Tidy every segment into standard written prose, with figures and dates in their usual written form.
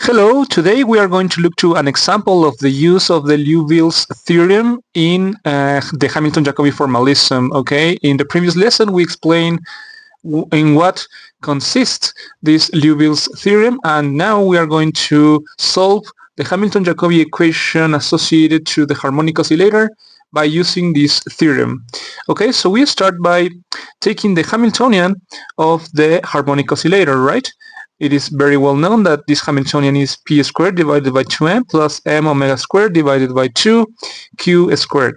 Hello, today we are going to look to an example of the use of the Liouville's theorem in the Hamilton-Jacobi formalism. Okay, in the previous lesson we explained in what consists this Liouville's theorem, and now we are going to solve the Hamilton-Jacobi equation associated to the harmonic oscillator by using this theorem. Okay, so we start by taking the Hamiltonian of the harmonic oscillator, right? It is very well known that this Hamiltonian is p squared divided by 2m plus m omega squared divided by 2q squared,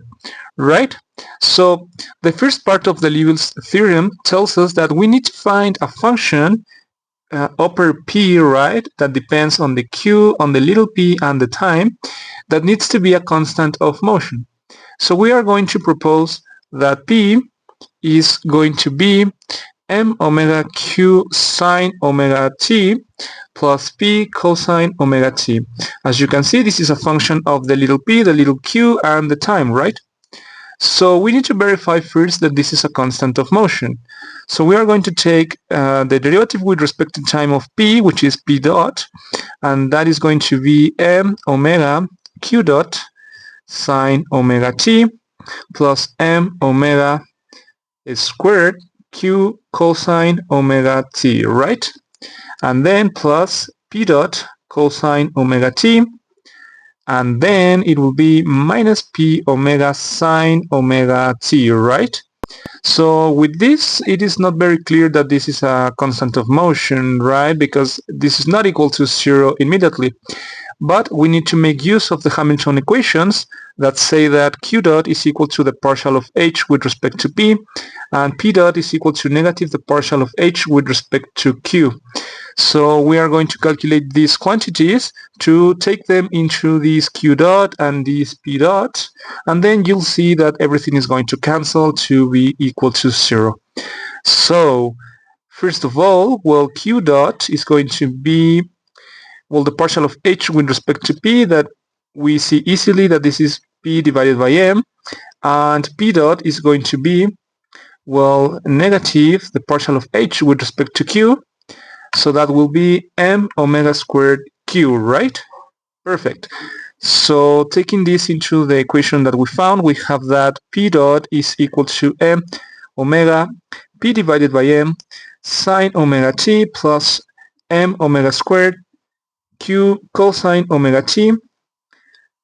right? So the first part of the Liouville's theorem tells us that we need to find a function upper p, right, that depends on the q, on the little p, and the time, that needs to be a constant of motion. So we are going to propose that p is going to be m omega q sine omega t plus p cosine omega t. As you can see, this is a function of the little p, the little q, and the time, right? So we need to verify first that this is a constant of motion. So we are going to take the derivative with respect to time of p, which is p dot, and that is going to be m omega q dot sine omega t plus m omega squared q cosine omega t, right? And then plus p dot cosine omega t, and then it will be minus p omega sine omega t, right? So with this, it is not very clear that this is a constant of motion, right? Because this is not equal to 0 immediately. But we need to make use of the Hamilton equations that say that q dot is equal to the partial of h with respect to p, and p dot is equal to negative the partial of h with respect to q. So we are going to calculate these quantities to take them into this q dot and this p dot, and then you'll see that everything is going to cancel to be equal to 0. So first of all, well, q dot is going to be, well, the partial of h with respect to p, that we see easily that this is p divided by m, and p dot is going to be, well, negative the partial of h with respect to q, so that will be m omega squared q, right? Perfect. So taking this into the equation that we found, we have that p dot is equal to m omega p divided by m sine omega t plus m omega squared q cosine omega t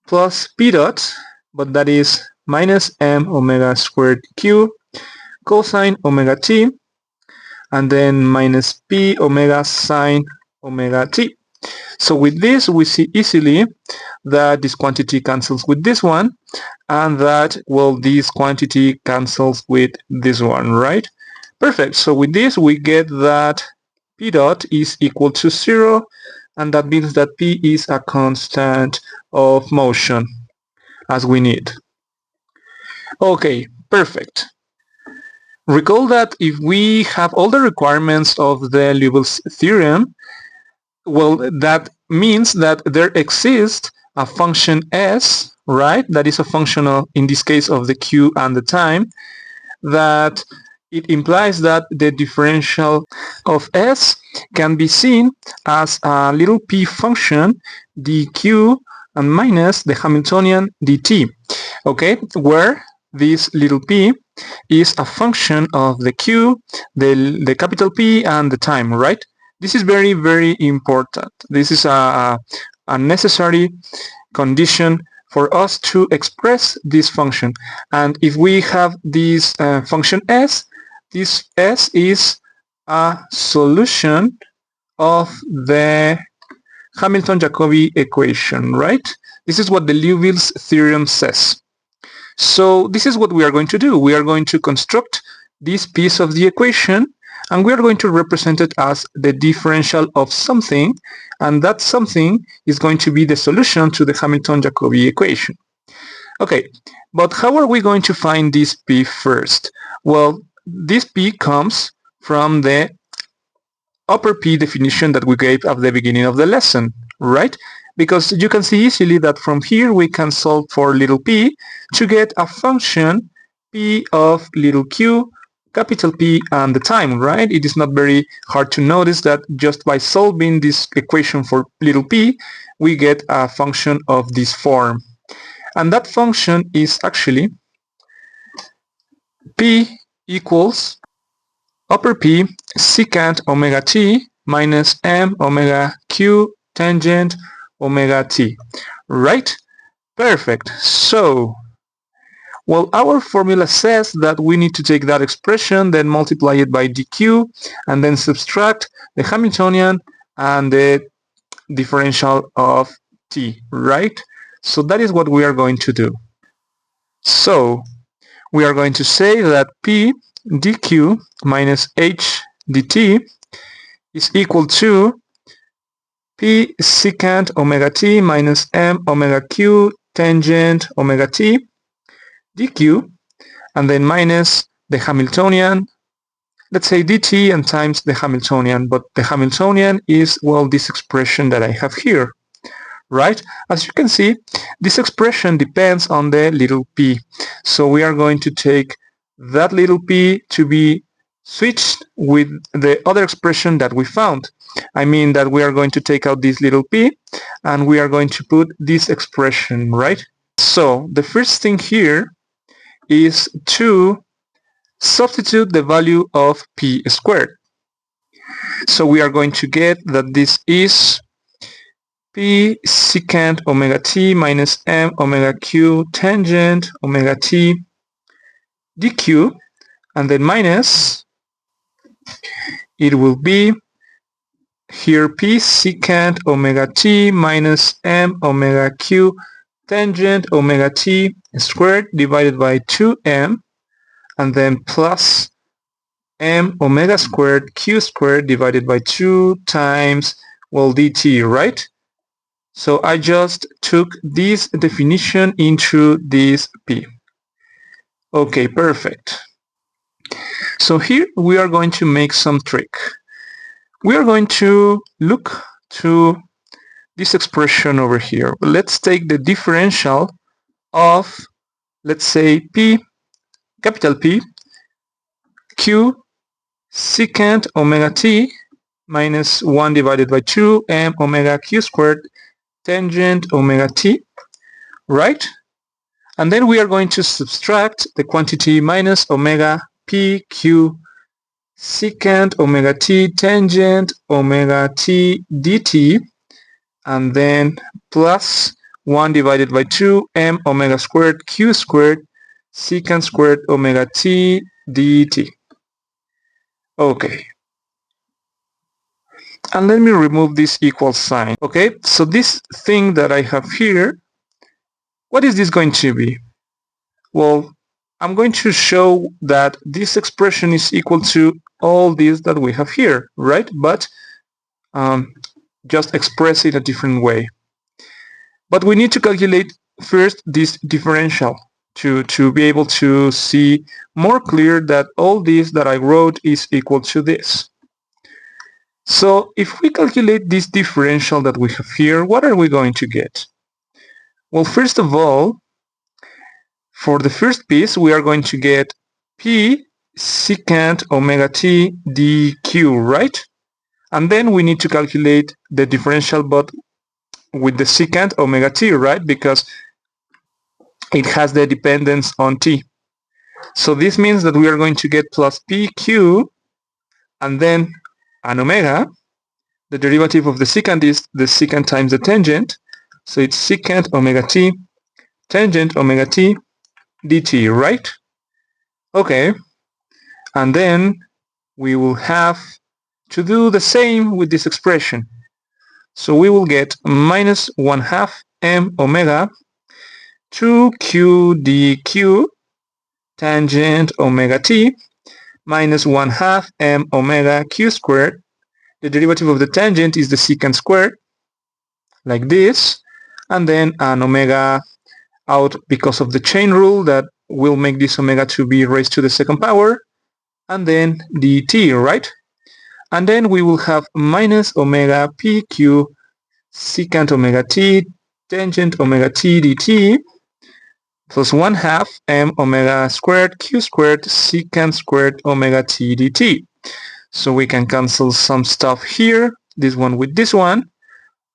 plus p dot, but that is minus m omega squared q cosine omega t, and then minus p omega sine omega t. So with this, we see easily that this quantity cancels with this one, and that, well, this quantity cancels with this one, right? Perfect. So with this, we get that p dot is equal to 0, and that means that p is a constant of motion, as we need. Okay, perfect. Recall that if we have all the requirements of the Liouville's theorem, well, that means that there exists a function s, right? That is a function of, in this case, of the q and the time, that it implies that the differential of s can be seen as a little p function dq and minus the Hamiltonian dt, okay, where this little p is a function of the q, the capital P, and the time, right? This is very, very important. This is a necessary condition for us to express this function. And if we have this function s, this s is a solution of the Hamilton-Jacobi equation, right? This is what the Liouville's theorem says. So this is what we are going to do. We are going to construct this piece of the equation, and we are going to represent it as the differential of something, and that something is going to be the solution to the Hamilton-Jacobi equation. Okay, but how are we going to find this p first? Well, this p comes from the upper p definition that we gave at the beginning of the lesson, right? Because you can see easily that from here we can solve for little p to get a function p of little q capital P and the time, right? It is not very hard to notice that just by solving this equation for little p, we get a function of this form. And that function is actually P equals upper P secant omega t minus m omega q tangent omega t, right? Perfect. So, well, our formula says that we need to take that expression, then multiply it by dq, and then subtract the Hamiltonian and the differential of t, right? So that is what we are going to do. So we are going to say that p dq minus h dt is equal to p secant omega t minus m omega q tangent omega t dq, and then minus the Hamiltonian, let's say dt, and times the Hamiltonian, but the Hamiltonian is, well, this expression that I have here, right? As you can see, this expression depends on the little p, so we are going to take that little p to be switched with the other expression that we found. I mean that we are going to take out this little p and we are going to put this expression, right? So the first thing here is to substitute the value of p squared. So we are going to get that this is p secant omega t minus m omega q tangent omega t dq, and then minus, it will be here p secant omega t minus m omega q tangent omega t squared divided by 2m, and then plus m omega squared q squared divided by 2 times, well, dt, right? So I just took this definition into this p. Okay, perfect. So here we are going to make some trick. We are going to look to this expression over here. Let's take the differential of, let's say, p, capital P, q secant omega t minus 1 divided by 2 m omega q squared tangent omega t, right? And then we are going to subtract the quantity minus omega p q secant omega t tangent omega t dt, and then plus 1 divided by 2 m omega squared q squared secant squared omega t dt. Okay. And let me remove this equal sign. Okay, so this thing that I have here, what is this going to be? Well, I'm going to show that this expression is equal to all these that we have here, right? But just express it a different way. But we need to calculate first this differential to be able to see more clear that all this that I wrote is equal to this. So if we calculate this differential that we have here, what are we going to get? Well, first of all, for the first piece, we are going to get p secant omega t dq, right? And then we need to calculate the differential, but with the secant omega t, right? Because it has the dependence on t. So this means that we are going to get plus pq and then an omega. The derivative of the secant is the secant times the tangent. So it's secant omega t tangent omega t dt, right? Okay. And then we will have to do the same with this expression. So we will get minus 1/2 m omega 2q dq tangent omega t minus 1/2 m omega q squared. The derivative of the tangent is the secant squared, like this, and then an omega out because of the chain rule that will make this omega to be raised to the second power, and then dt, right? And then we will have minus omega pq secant omega t tangent omega t dt plus 1/2 m omega squared q squared secant squared omega t dt. So we can cancel some stuff here, this one with this one,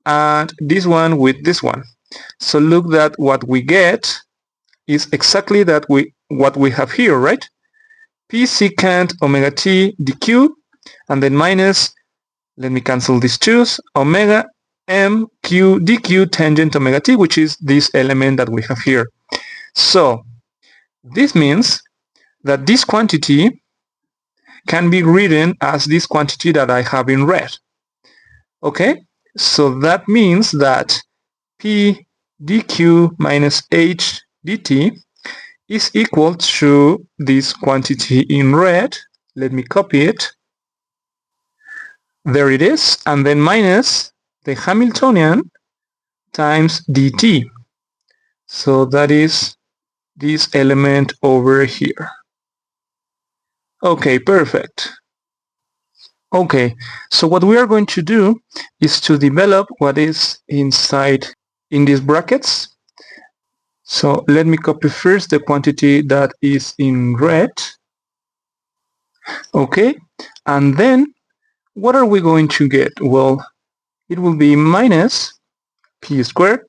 and this one with this one. So look that what we get is exactly what we have here, right? P secant omega t dq, and then minus, let me cancel these twos, omega m q dq tangent omega t, which is this element that we have here. So this means that this quantity can be written as this quantity that I have in red. Okay, so that means that P dq minus h dt is equal to this quantity in red. Let me copy it. There it is, and then minus the Hamiltonian times dt. So that is this element over here. Okay, perfect. Okay, so what we are going to do is to develop what is inside in these brackets. So let me copy first the quantity that is in red. Okay, and then what are we going to get? Well, it will be minus p squared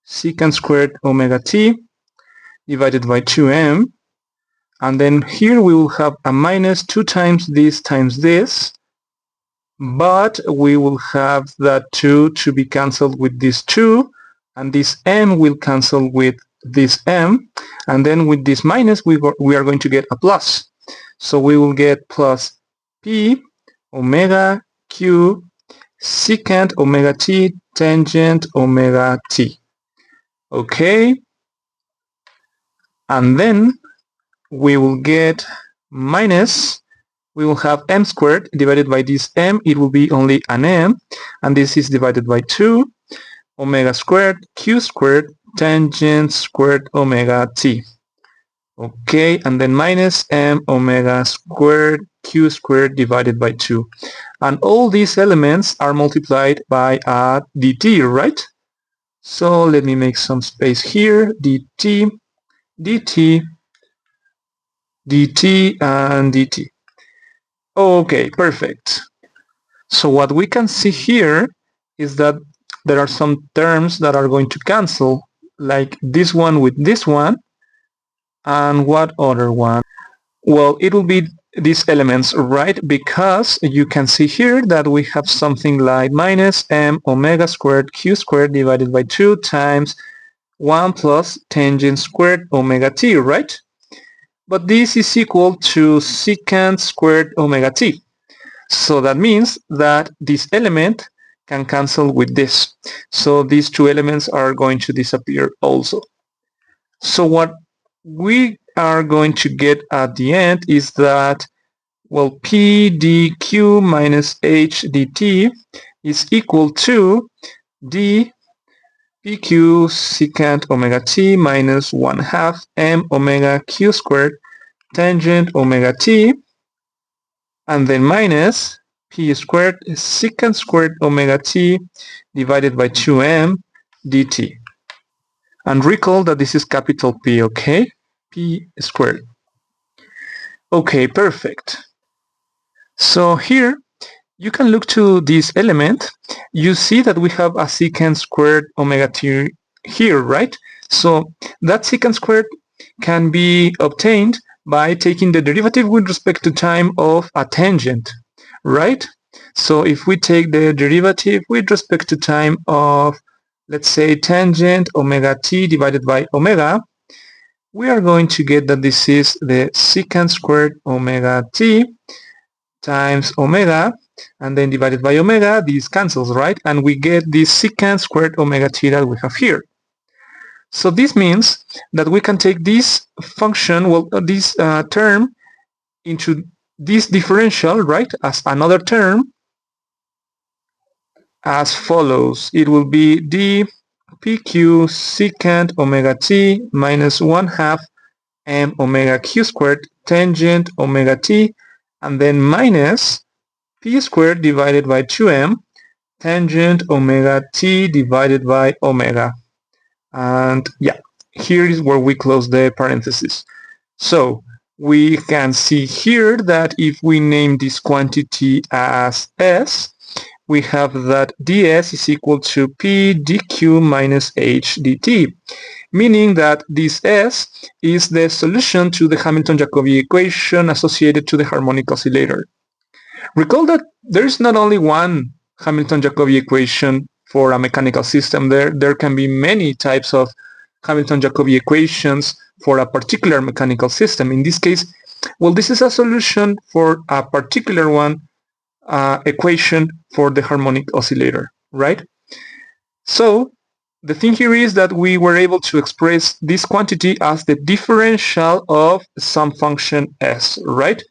secant squared omega t divided by 2m, and then here we will have a minus 2 times this, but we will have that 2 to be cancelled with this 2, and this m will cancel with this m, and then with this minus we are going to get a plus. So we will get plus p omega q secant omega t tangent omega t. Okay, and then we will get minus, we will have m squared divided by this m, it will be only an m, and this is divided by 2, omega squared q squared tangent squared omega t. Okay, and then minus m omega squared q squared divided by 2. And all these elements are multiplied by a dt, right? So let me make some space here, dt, dt, dt, and dt. Okay, perfect. So what we can see here is that there are some terms that are going to cancel, like this one with this one, and what other one? Well, it will be these elements, right? Because you can see here that we have something like minus m omega squared q squared divided by 2 times 1 plus tangent squared omega t, right? But this is equal to secant squared omega t. So that means that this element can cancel with this. So these two elements are going to disappear also. So what we are going to get at the end is that, well, p dq minus h dt is equal to d pq secant omega t minus 1/2 m omega q squared tangent omega t, and then minus p squared secant squared omega t divided by 2m dt. And recall that this is capital P, okay? P squared. Okay, perfect. So here you can look to this element. You see that we have a secant squared omega t here, right? So that secant squared can be obtained by taking the derivative with respect to time of a tangent, right? So if we take the derivative with respect to time of, let's say, tangent omega t divided by omega, we are going to get that this is the secant squared omega t times omega, and then divided by omega, this cancels, right? And we get this secant squared omega t that we have here. So this means that we can take this function, well, this term into this differential, right, as another term as follows. It will be d pq secant omega t minus 1/2 m omega q squared tangent omega t, and then minus p squared divided by 2m tangent omega t divided by omega. And yeah, here is where we close the parenthesis. So we can see here that if we name this quantity as S, we have that ds is equal to pdq minus Hdt, meaning that this S is the solution to the Hamilton-Jacobi equation associated to the harmonic oscillator. Recall that there is not only one Hamilton-Jacobi equation for a mechanical system. There can be many types of Hamilton-Jacobi equations for a particular mechanical system. In this case, well, this is a solution for a particular one equation for the harmonic oscillator, right? So the thing here is that we were able to express this quantity as the differential of some function S, right?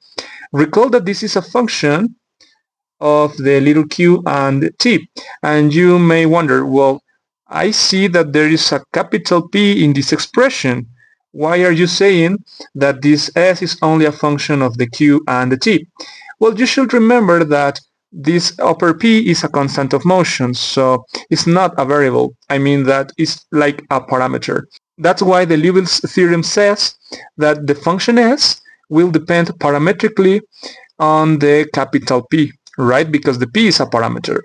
Recall that this is a function of the little q and t, and you may wonder, well, I see that there is a capital P in this expression. Why are you saying that this S is only a function of the q and the t? Well, you should remember that this upper P is a constant of motion, so it's not a variable. I mean that it's like a parameter. That's why the Liouville's theorem says that the function S will depend parametrically on the capital P, right? Because the P is a parameter.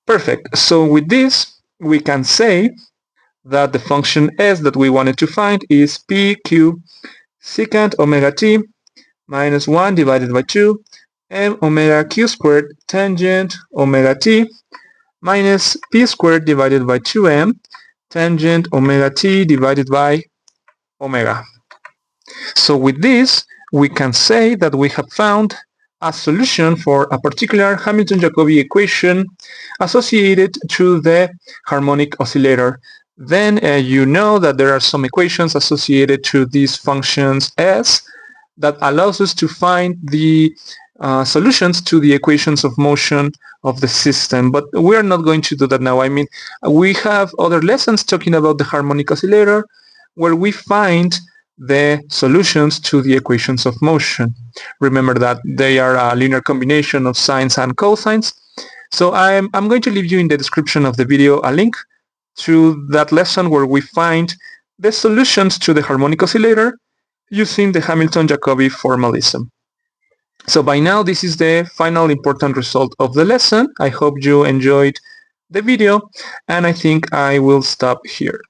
Perfect. So with this, we can say that the function S that we wanted to find is pq secant omega t minus 1 divided by 2 m omega q squared tangent omega t minus p squared divided by 2m tangent omega t divided by omega. So with this, we can say that we have found a solution for a particular Hamilton-Jacobi equation associated to the harmonic oscillator. Then you know that there are some equations associated to these functions S that allows us to find the solutions to the equations of motion of the system. But we are not going to do that now. I mean, we have other lessons talking about the harmonic oscillator where we find the solutions to the equations of motion. Remember that they are a linear combination of sines and cosines. So I'm going to leave you in the description of the video a link to that lesson where we find the solutions to the harmonic oscillator using the Hamilton-Jacobi formalism. So by now, this is the final important result of the lesson. I hope you enjoyed the video, and I think I will stop here.